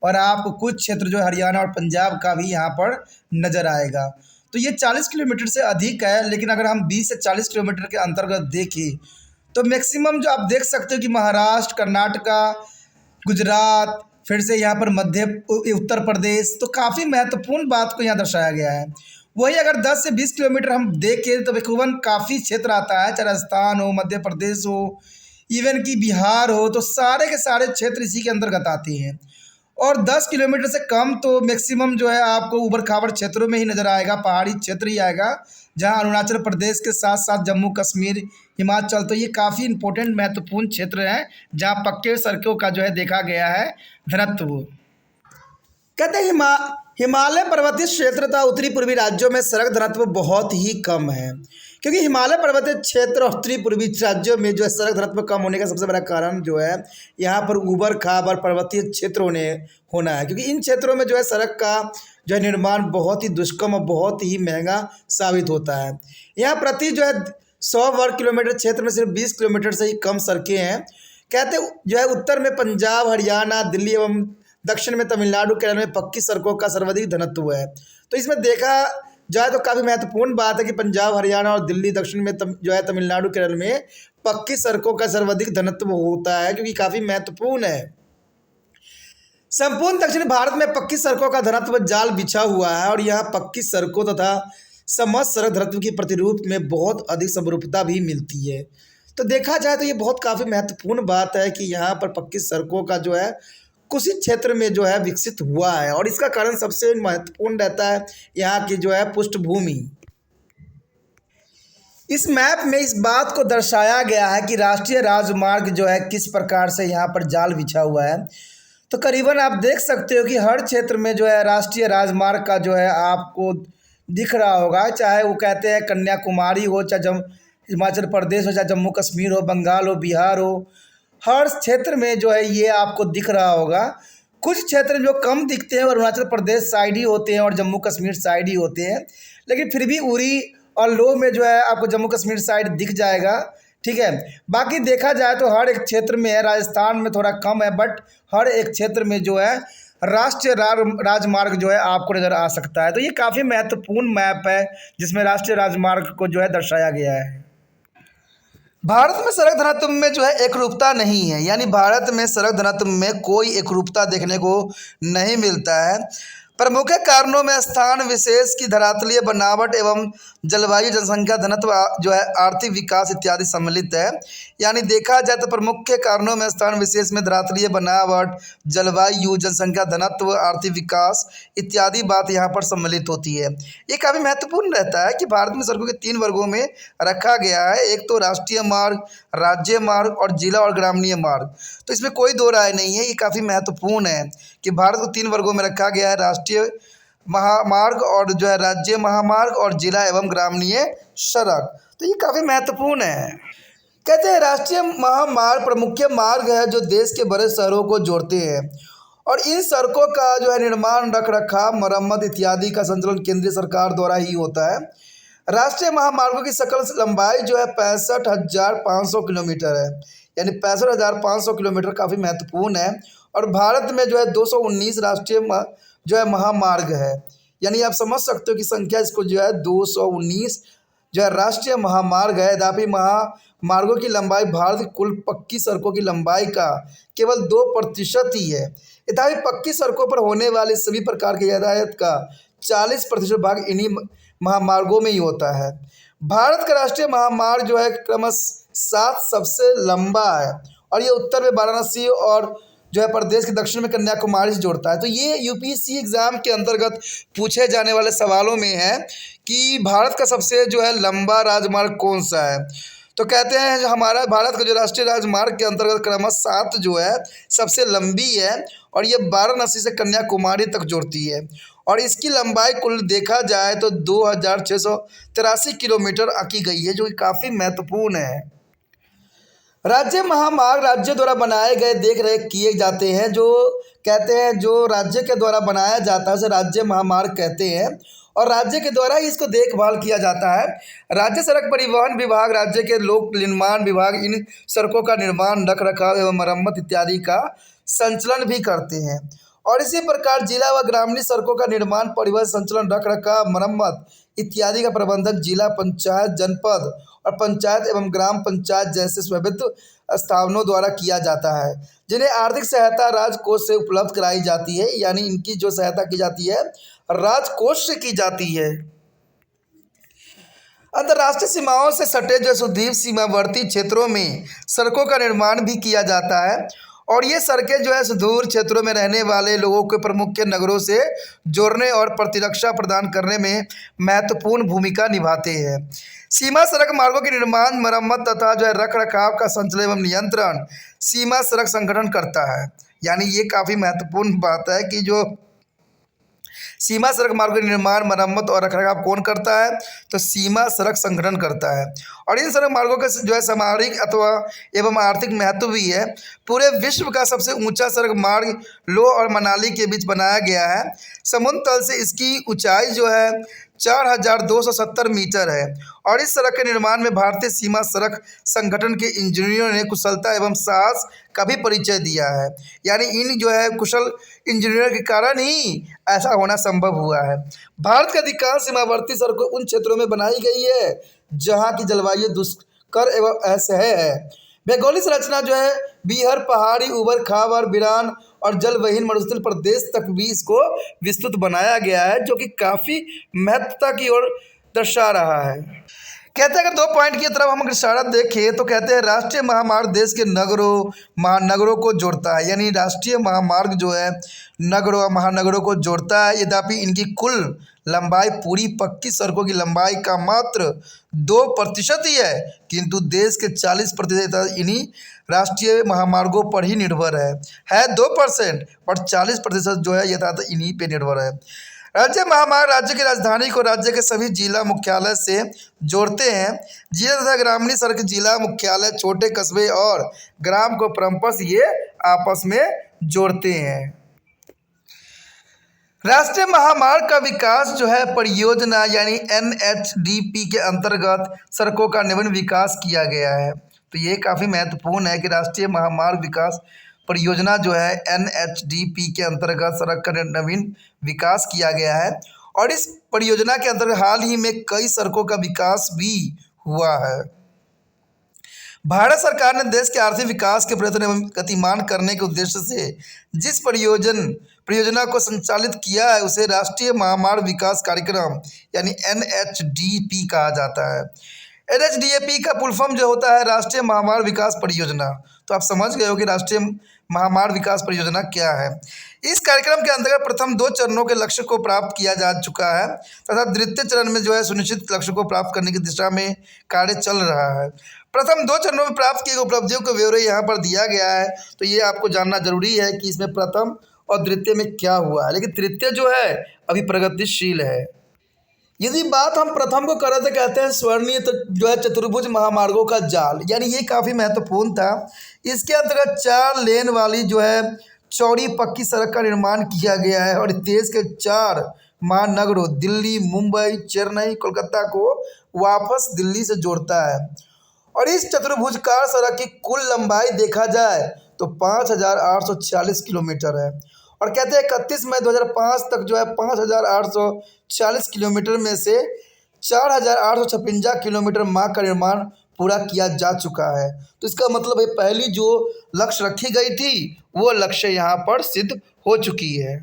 और आपको कुछ क्षेत्र जो हरियाणा और पंजाब का भी यहाँ पर नज़र आएगा। तो ये 40 किलोमीटर से अधिक है। लेकिन अगर हम 20 से 40 किलोमीटर के अंतर्गत देखें तो मैक्सिमम जो आप देख सकते हो कि महाराष्ट्र, कर्नाटका, गुजरात, फिर से यहाँ पर उत्तर प्रदेश, तो काफ़ी महत्वपूर्ण बात को यहाँ दर्शाया गया है। वही अगर 10 से 20 किलोमीटर हम देखें तो तकरीबन काफ़ी क्षेत्र आता है, चाहे राजस्थान हो, मध्य प्रदेश हो, इवन कि बिहार हो, तो सारे के सारे क्षेत्र इसी के अंतर्गत आते हैं। और 10 किलोमीटर से कम तो मैक्सिमम जो है आपको ऊबड़ खाबड़ क्षेत्रों में ही नज़र आएगा, पहाड़ी क्षेत्र ही आएगा, जहाँ अरुणाचल प्रदेश के साथ साथ जम्मू कश्मीर, हिमाचल, तो ये काफ़ी इंपॉर्टेंट महत्वपूर्ण क्षेत्र हैं जहाँ पक्के सड़कों का जो है देखा गया है घनत्व। कहते हैं हिमालय पर्वतीय क्षेत्र तथा उत्तरी पूर्वी राज्यों में सड़क घनत्व बहुत ही कम है। क्योंकि हिमालय पर्वतीय क्षेत्र और उत्तरी पूर्वी राज्यों में जो है सड़क घनत्व कम होने का सबसे बड़ा कारण जो है यहाँ पर ऊबड़ खाबड़ पर्वतीय क्षेत्र होना है। क्योंकि इन क्षेत्रों में जो है सड़क का जो है निर्माण बहुत ही दुष्कर्म और बहुत ही महंगा साबित होता है। यहाँ प्रति जो है 100 वर्ग किलोमीटर क्षेत्र में सिर्फ 20 किलोमीटर से ही कम सड़कें हैं। कहते जो है उत्तर में पंजाब, हरियाणा, दिल्ली एवं दक्षिण में तमिलनाडु, केरल में पक्की सड़कों का सर्वाधिक घनत्व है। तो इसमें देखा जाए तो काफ़ी महत्वपूर्ण बात है कि पंजाब, हरियाणा और दिल्ली, दक्षिण में जो है तमिलनाडु, केरल में पक्की सड़कों का सर्वाधिक घनत्व होता है, क्योंकि काफ़ी महत्वपूर्ण है। संपूर्ण दक्षिण भारत में पक्की सड़कों का घनत्व जाल बिछा हुआ है और यहाँ पक्की सड़कों तथा समस्त सड़क घनत्व की प्रतिरूप में बहुत अधिक समरूपता भी मिलती है। तो देखा जाए तो ये बहुत काफ़ी महत्वपूर्ण बात है कि यहाँ पर पक्की सड़कों का जो है कुछ ही क्षेत्र में जो है विकसित हुआ है। और इसका कारण सबसे महत्वपूर्ण रहता है यहाँ की जो है पृष्ठभूमि। इस मैप में इस बात को दर्शाया गया है कि राष्ट्रीय राजमार्ग जो है किस प्रकार से यहाँ पर जाल बिछा हुआ है। तो करीबन आप देख सकते हो कि हर क्षेत्र में जो है राष्ट्रीय राजमार्ग का जो है आपको दिख रहा होगा, चाहे वो कहते हैं कन्याकुमारी हो, चाहे हिमाचल प्रदेश हो, चाहे जम्मू कश्मीर हो, बंगाल हो, बिहार हो, हर क्षेत्र में जो है ये आपको दिख रहा होगा। कुछ क्षेत्र जो कम दिखते हैं और अरुणाचल प्रदेश साइड ही होते हैं और जम्मू कश्मीर साइड ही होते हैं, लेकिन फिर भी उरी और लो में जो है आपको जम्मू कश्मीर साइड दिख जाएगा। ठीक है, बाकी देखा जाए तो हर एक क्षेत्र में है, राजस्थान में थोड़ा कम है, बट हर एक क्षेत्र में जो है राष्ट्रीय राजमार्ग जो है आपको नज़र आ सकता है। तो ये काफ़ी महत्वपूर्ण मैप है जिसमें राष्ट्रीय राजमार्ग को जो है दर्शाया गया है। भारत में सड़क घनत्व में जो है एकरूपता नहीं है, यानी भारत में सड़क घनत्व में कोई एकरूपता देखने को नहीं मिलता है। प्रमुख कारणों में स्थान विशेष की धरातलीय बनावट एवं जलवायु, जनसंख्या घनत्व जो है आर्थिक विकास इत्यादि सम्मिलित है। यानी देखा जाए तो प्रमुख कारणों में स्थान विशेष में धरातलीय बनावट, जलवायु, जनसंख्या घनत्व, आर्थिक विकास इत्यादि बात यहाँ पर सम्मिलित होती है। ये काफ़ी महत्वपूर्ण रहता है कि भारत में सड़कों के 3 वर्गों में रखा गया है, एक तो राष्ट्रीय मार्ग, राज्य मार्ग और जिला और ग्रामीण मार्ग। तो इसमें कोई दो राय नहीं है, ये काफ़ी महत्वपूर्ण है कि भारत को 3 वर्गों में रखा गया है, राष्ट्रीय महामार्ग और जो है राज्य महामार्ग और जिला एवं ग्रामीण सड़क। तो ये काफ़ी महत्वपूर्ण है। कहते हैं राष्ट्रीय महामार्ग प्रमुख मार्ग है जो देश के बड़े शहरों को जोड़ते हैं और इन सड़कों का जो है निर्माण, रख रखाव, मरम्मत इत्यादि का संचालन केंद्रीय सरकार द्वारा ही होता है। राष्ट्रीय महामार्गों की सकल लंबाई जो है 65,500 किलोमीटर है, यानी 65,500 किलोमीटर काफ़ी महत्वपूर्ण है। और भारत में जो है 219 राष्ट्रीय जो है महामार्ग है, यानी आप समझ सकते हो कि संख्या इसको जो है 219 जो है राष्ट्रीय महामार्ग है। यद्यपि महामार्गों की लंबाई भारत की कुल पक्की सड़कों की लंबाई का केवल 2% ही है। यद्यपि पक्की सड़कों पर होने वाले सभी प्रकार की यातायात का 40% भाग इन्हीं महामार्गों में ही होता है। भारत का राष्ट्रीय महामार्ग जो है क्रमशः 7 सबसे लंबा है और ये उत्तर में वाराणसी और जो है प्रदेश के दक्षिण में कन्याकुमारी से जोड़ता है। तो ये यूपीएससी एग्जाम के अंतर्गत पूछे जाने वाले सवालों में है कि भारत का सबसे जो है लंबा राजमार्ग कौन सा है। तो कहते हैं जो हमारा भारत का जो राष्ट्रीय राजमार्ग के अंतर्गत क्रमशः 7 जो है सबसे लंबी है और ये वाराणसी से कन्याकुमारी तक जोड़ती है और इसकी लंबाई कुल देखा जाए तो 2683 किलोमीटर आंकी गई है, जो कि काफ़ी महत्वपूर्ण है। राज्य महामार्ग राज्य द्वारा बनाए गए देख रेख किए जाते हैं, जो कहते हैं जो राज्य के द्वारा बनाया जाता है उसे राज्य महामार्ग कहते हैं और राज्य के द्वारा ही इसको देखभाल किया जाता है। राज्य सड़क परिवहन विभाग, राज्य के लोक निर्माण विभाग इन सड़कों का निर्माण, रख रखाव एवं मरम्मत इत्यादि का संचालन भी करते हैं और इसी प्रकार जिला व ग्रामीण सड़कों का निर्माण, परिवहन, संचालन, रख रखाव, मरम्मत इत्यादि का प्रबंधन जिला पंचायत, जनपद और पंचायत एवं ग्राम पंचायत जैसे स्वायत्त स्थानों द्वारा किया जाता है, जिन्हें आर्थिक सहायता राजकोष से उपलब्ध कराई जाती है। यानी इनकी जो सहायता की जाती है राजकोष से की जाती है। अंतर्राष्ट्रीय सीमाओं से सटे जो सुदीप सीमावर्ती क्षेत्रों में सड़कों का निर्माण भी किया जाता है और ये सड़कें जो है सुदूर क्षेत्रों में रहने वाले लोगों को प्रमुख नगरों से जोड़ने और प्रतिरक्षा प्रदान करने में महत्वपूर्ण भूमिका निभाते हैं। सीमा सड़क मार्गों के निर्माण, मरम्मत तथा जो है रख रखाव का संचालन एवं नियंत्रण सीमा सड़क संगठन करता है। यानी ये काफ़ी महत्वपूर्ण बात है कि जो सीमा सड़क मार्ग के निर्माण, मरम्मत और रखरखाव कौन करता है, तो सीमा सड़क संगठन करता है। और इन सड़क मार्गों का जो है सामरिक अथवा एवं आर्थिक महत्व भी है। पूरे विश्व का सबसे ऊंचा सड़क मार्ग लो और मनाली के बीच बनाया गया है। समुद्र तल से इसकी ऊंचाई जो है 4270 मीटर है और इस सड़क के निर्माण में भारतीय सीमा सड़क संगठन के इंजीनियरों ने कुशलता एवं साहस का भी परिचय दिया है। यानी इन जो है कुशल इंजीनियर के कारण ही ऐसा होना संभव हुआ है। भारत की अधिकांश सीमावर्ती सड़कें उन क्षेत्रों में बनाई गई है जहाँ की जलवायु दुष्कर एवं असह्य है। भौगोलिक संरचना जो है बीहर, पहाड़ी, उबड़ खाबड़, वीरान और जलविहीन मरुस्थल प्रदेश तक भी इसको विस्तृत बनाया गया है, जो कि काफ़ी महत्वता की ओर दर्शा रहा है। कहते हैं अगर 2 पॉइंट की तरफ हम इशारा देखें तो कहते हैं राष्ट्रीय महामार्ग देश के नगरों महानगरों को जोड़ता है। यानी राष्ट्रीय महामार्ग जो है नगरों महानगरों को जोड़ता है। यद्यपि इनकी कुल लंबाई पूरी पक्की सड़कों की लंबाई का मात्र 2% ही है, किंतु देश के 40% इन्हीं राष्ट्रीय महामार्गों पर ही निर्भर है 2% और 40% जो है यथार्थ इन्हीं पे निर्भर है। राज्य महामार्ग राज्य की राजधानी को राज्य के सभी जिला मुख्यालय से जोड़ते हैं। जिला तथा ग्रामीण सड़क जिला मुख्यालय, छोटे कस्बे और ग्राम को परस्पर ये आपस में जोड़ते हैं। राष्ट्रीय महामार्ग का विकास जो है परियोजना यानी NHDP के अंतर्गत सड़कों का नवीन विकास किया गया है। तो ये काफ़ी महत्वपूर्ण है कि राष्ट्रीय महामार्ग विकास परियोजना जो है NHDP के अंतर्गत सड़क का नवीन विकास किया गया है और इस परियोजना के अंतर्गत हाल ही में कई सड़कों का विकास भी हुआ है। भारत सरकार ने देश के आर्थिक विकास के प्रयत्न एवं गतिमान करने के उद्देश्य से जिस परियोजना को संचालित किया है उसे राष्ट्रीय महामार्ग विकास कार्यक्रम यानी NHDP कहा जाता है। NHDP का फुल फॉर्म जो होता है राष्ट्रीय महामार्ग विकास परियोजना। तो आप समझ गए हो कि राष्ट्रीय महामार्ग विकास परियोजना क्या है। इस कार्यक्रम के अंतर्गत प्रथम 2 चरणों के लक्ष्य को प्राप्त किया जा चुका है तथा द्वितीय चरण में जो है सुनिश्चित लक्ष्य को प्राप्त करने की दिशा में कार्य चल रहा है। प्रथम 2 चरणों में प्राप्त किए गए उपलब्धियों के ब्यौरे यहाँ पर दिया गया है। तो ये आपको जानना जरूरी है कि इसमें प्रथम और द्वितीय में क्या हुआ है, लेकिन तृतीय जो है अभी प्रगतिशील है। यदि बात हम प्रथम को करें तो कहते हैं स्वर्णीय तो जो है चतुर्भुज महामार्गों का जाल, यानी ये काफ़ी महत्वपूर्ण था। इसके अंतर्गत 4 लेन वाली जो है चौड़ी पक्की सड़क का निर्माण किया गया है और देश के 4 महानगरों दिल्ली, मुंबई, चेन्नई, कोलकाता को वापस दिल्ली से जोड़ता है। और इस चतुर्भुजकार सड़क की कुल लंबाई देखा जाए तो 5846 किलोमीटर है और कहते हैं 31 मई 2005 तक जो है 5846 किलोमीटर में से 4856 किलोमीटर मार्ग का निर्माण पूरा किया जा चुका है। तो इसका मतलब है पहली जो लक्ष्य रखी गई थी वो लक्ष्य यहाँ पर सिद्ध हो चुकी है।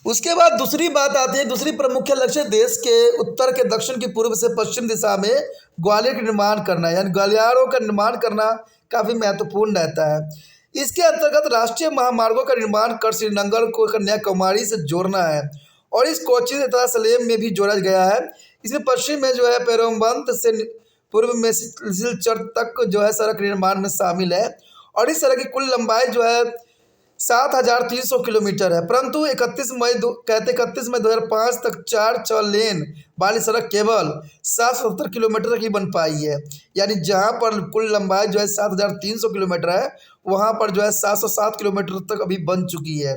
उसके बाद दूसरी बात आती है, दूसरी प्रमुख लक्ष्य देश के उत्तर के दक्षिण की पूर्व से पश्चिम दिशा में ग्वालियर का निर्माण करना है, यानी ग्वालियरों का निर्माण करना काफ़ी महत्वपूर्ण रहता है। इसके अंतर्गत राष्ट्रीय महामार्गों का निर्माण कर श्रीनगर को कन्याकुमारी से जोड़ना है और इस कोचीन तथा सलेम में भी जोड़ा गया है। इसमें पश्चिम में जो है पेरुम्बंत से पूर्व में सिलचर तक जो है सड़क निर्माण में शामिल है और इस सड़क की कुल लंबाई जो है 7,300 किलोमीटर है, परंतु 31 मई 2005 तक 4 लेन वाली सड़क केवल 770 किलोमीटर तक ही बन पाई है। यानी जहां पर कुल लंबाई जो है 7,300 किलोमीटर है, वहां पर जो है 707 किलोमीटर तक अभी बन चुकी है।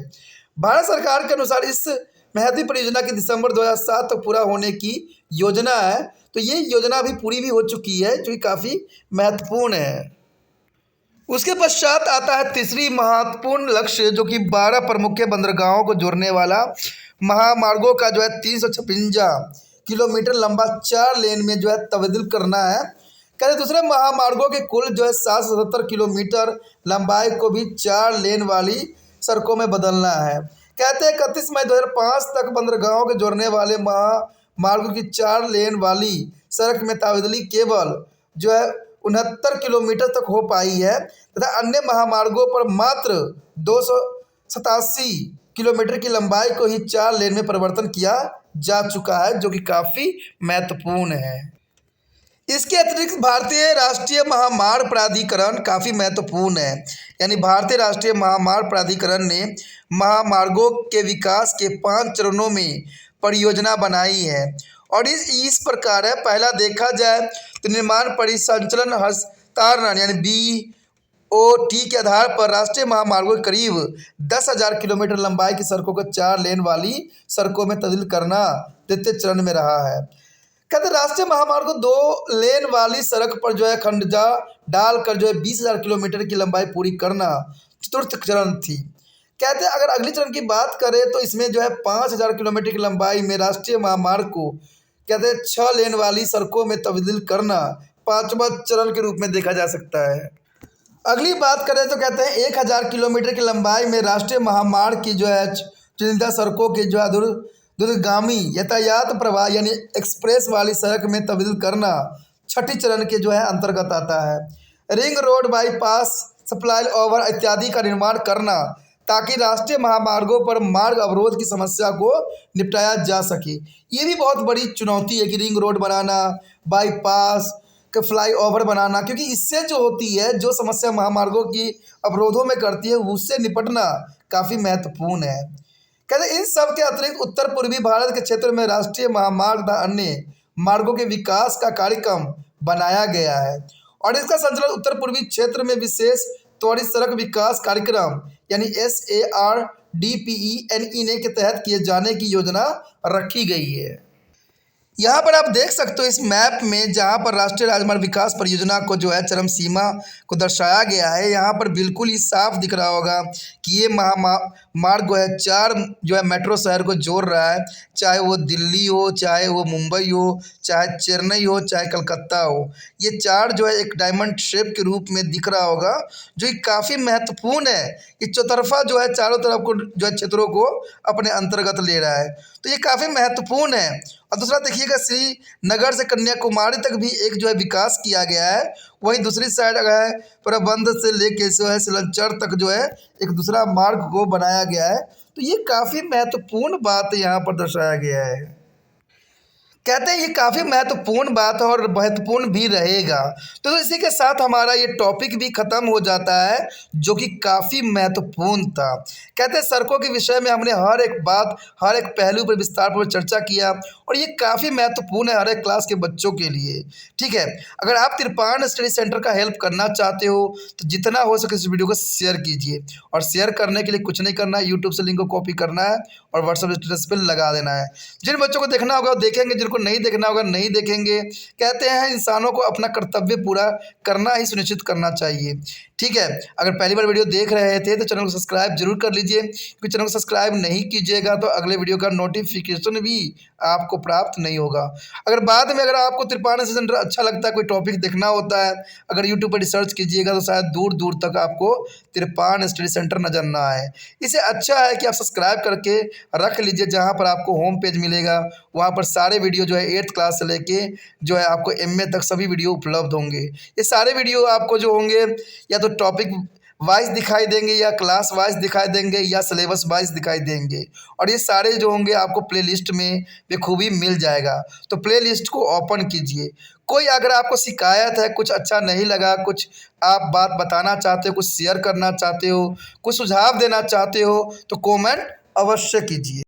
भारत सरकार के अनुसार इस महती परियोजना की दिसंबर 2007 तक पूरा होने की योजना है, तो ये योजना अभी पूरी भी हो चुकी है, जो कि काफ़ी महत्वपूर्ण है। उसके पश्चात आता है तीसरी महत्वपूर्ण लक्ष्य, जो कि 12 प्रमुख बंदरगाहों को जोड़ने वाला महामार्गों का जो है 356 किलोमीटर लंबा 4 लेन में जो है तब्दील करना है। कहते दूसरे महामार्गों के कुल जो है 777 किलोमीटर लंबाई को भी 4 लेन वाली सड़कों में बदलना है। कहते हैं 31 मई 2005 तक बंदरगाहों के जोड़ने वाले महामार्गों की 4 लेन वाली सड़क में तब्दीली केवल जो है 69 किलोमीटर तक हो पाई है तथा अन्य महामार्गों पर मात्र 287 किलोमीटर की लंबाई को ही 4 लेन में परिवर्तन किया जा चुका है, जो कि काफ़ी महत्वपूर्ण है। इसके अतिरिक्त भारतीय राष्ट्रीय महामार्ग प्राधिकरण काफ़ी महत्वपूर्ण है, यानी भारतीय राष्ट्रीय महामार्ग प्राधिकरण ने महामार्गों के विकास के 5 चरणों में परियोजना बनाई है और इस प्रकार है। पहला देखा जाए तो निर्माण परिसंचालन हस्तांतरण यानी BOT के आधार पर राष्ट्रीय महामार्गों के करीब 10,000 किलोमीटर लंबाई की सड़कों को 4 लेन वाली सड़कों में तब्दील करना द्वितीय चरण में रहा है। कहते राष्ट्रीय महामार्ग को 2 लेन वाली सड़क पर जो है खंडजा डालकर जो है 20,000 किलोमीटर की लंबाई पूरी करना चतुर्थ चरण थी। कहते हैं अगर अगली चरण की बात करें तो इसमें जो है 5,000 किलोमीटर की लंबाई में राष्ट्रीय महामार्ग को कहते हैं 6 लेन वाली सड़कों में तब्दील करना 5वां चरण के रूप में देखा जा सकता है। अगली बात करें तो कहते हैं 1,000 किलोमीटर की लंबाई में राष्ट्रीय महामार्ग की जो है चुनिंदा सड़कों के जो है दूरगामी यातायात प्रवाह यानी एक्सप्रेस वाली सड़क में तब्दील करना 6ठी चरण के जो है अंतर्गत आता है। Ring road, bypass, supply over इत्यादि का निर्माण करना ताकि राष्ट्रीय महामार्गों पर मार्ग अवरोध की समस्या को निपटाया जा सके। ये भी बहुत बड़ी चुनौती है कि रिंग रोड बनाना, बाईपास का फ्लाई ओवर बनाना, क्योंकि इससे जो होती है जो समस्या महामार्गों की अवरोधों में करती है उससे निपटना काफ़ी महत्वपूर्ण है। कहते इन सब के अतिरिक्त उत्तर पूर्वी भारत के क्षेत्र में राष्ट्रीय महामार्ग तथा अन्य मार्गों के विकास का कार्यक्रम बनाया गया है और इसका संचालन उत्तर पूर्वी क्षेत्र में विशेष त्वरित सड़क विकास कार्यक्रम यानी SARDPENE के तहत किए जाने की योजना रखी गई है। यहाँ पर आप देख सकते हो इस मैप में, जहाँ पर राष्ट्रीय राजमार्ग विकास परियोजना को जो है चरम सीमा को दर्शाया गया है। यहाँ पर बिल्कुल ही साफ दिख रहा होगा कि ये महामार्ग जो है 4 जो है मेट्रो शहर को जोड़ रहा है, चाहे वो दिल्ली हो, चाहे वो मुंबई हो, चाहे चेन्नई हो, चाहे कलकत्ता हो। ये 4 जो है एक डायमंड शेप के रूप में दिख रहा होगा, जो कि काफ़ी महत्वपूर्ण है। ये चौतरफा जो है चारों तरफ को जो है क्षेत्रों को अपने अंतर्गत ले रहा है, तो ये काफ़ी महत्वपूर्ण है। और दूसरा देखिएगा श्रीनगर से कन्याकुमारी तक भी एक जो है विकास किया गया है। वहीं दूसरी साइड अगर है प्रबंध से लेके जो है सिलचर तक जो है एक दूसरा मार्ग को बनाया गया है। तो ये काफ़ी महत्वपूर्ण बात यहाँ पर दर्शाया गया है। कहते हैं ये काफ़ी महत्वपूर्ण बात है और महत्वपूर्ण भी रहेगा। तो इसी के साथ हमारा ये टॉपिक भी ख़त्म हो जाता है, जो कि काफ़ी महत्वपूर्ण था। कहते हैं सड़कों के विषय में हमने हर एक बात, हर एक पहलू पर विस्तारपूर्वक चर्चा किया और ये काफ़ी महत्वपूर्ण है हर एक क्लास के बच्चों के लिए। ठीक है, अगर आप तिरपान स्टडी सेंटर का हेल्प करना चाहते हो तो जितना हो सके इस वीडियो को शेयर कीजिए और शेयर करने के लिए कुछ नहीं करना है, यूट्यूब से लिंक को कॉपी करना है और व्हाट्सएप स्टेटस पर लगा देना है। जिन बच्चों को देखना होगा वो देखेंगे, जिन को नहीं देखना होगा, नहीं देखेंगे। कहते हैं इंसानों को अपना कर्तव्य पूरा करना ही सुनिश्चित करना चाहिए। ठीक है, अगर पहली बार वीडियो देख रहे थे तो चैनल को सब्सक्राइब जरूर कर लीजिए, क्योंकि चैनल को सब्सक्राइब नहीं कीजिएगा तो अगले वीडियो का नोटिफिकेशन भी आपको प्राप्त नहीं होगा। अगर बाद में आपको त्रिपाठी सेंटर अच्छा लगता है, कोई टॉपिक देखना होता है, अगर यूट्यूब पर रिसर्च कीजिएगा तो शायद दूर दूर तक आपको त्रिपाठी स्टडी सेंटर नजर ना आए। इसे अच्छा है कि आप सब्सक्राइब करके रख लीजिए, जहाँ पर आपको होम पेज मिलेगा, वहाँ पर सारे वीडियो जो है 8th क्लास से लेके जो है आपको MA तक सभी वीडियो उपलब्ध होंगे। ये सारे वीडियो आपको जो होंगे या तो टॉपिक वाइज दिखाई देंगे, या क्लास वाइज दिखाई देंगे, या सिलेबस वाइज दिखाई देंगे, और ये सारे जो होंगे आपको प्लेलिस्ट में बखूबी मिल जाएगा। तो प्लेलिस्ट को ओपन कीजिए। कोई अगर आपको शिकायत है, कुछ अच्छा नहीं लगा, कुछ आप बात बताना चाहते हो, कुछ शेयर करना चाहते हो, कुछ सुझाव देना चाहते हो, तो कमेंट अवश्य कीजिए।